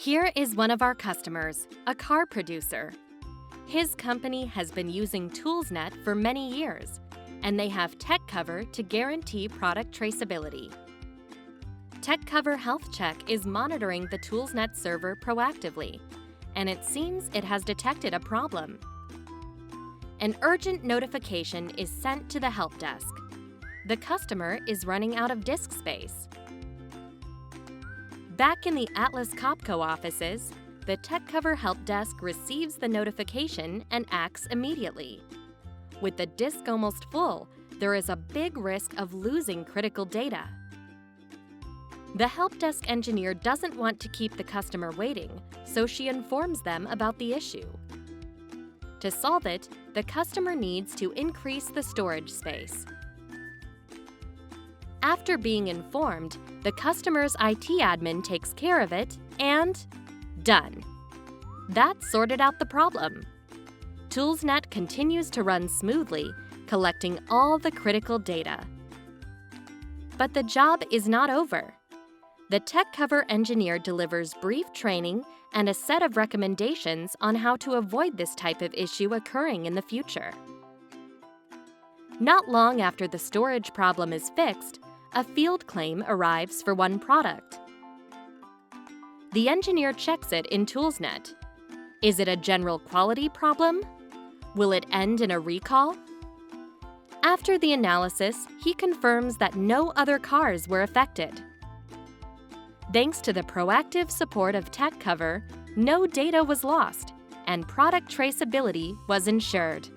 Here is one of our customers, a car producer. His company has been using ToolsNet for many years, and they have TechCover to guarantee product traceability. TechCover Health Check is monitoring the ToolsNet server proactively, and it seems it has detected a problem. An urgent notification is sent to the help desk. The customer is running out of disk space. Back in the Atlas Copco offices, the TechCover help desk receives the notification and acts immediately. With the disk almost full, there is a big risk of losing critical data. The help desk engineer doesn't want to keep the customer waiting, so she informs them about the issue. To solve it, the customer needs to increase the storage space. After being informed, the customer's IT admin takes care of it, and done. That sorted out the problem. ToolsNet continues to run smoothly, collecting all the critical data. But the job is not over. The TechCover engineer delivers brief training and a set of recommendations on how to avoid this type of issue occurring in the future. Not long after the storage problem is fixed, a field claim arrives for one product. The engineer checks it in ToolsNet. Is it a general quality problem? Will it end in a recall? After the analysis, he confirms that no other cars were affected. Thanks to the proactive support of TechCover, no data was lost, and product traceability was ensured.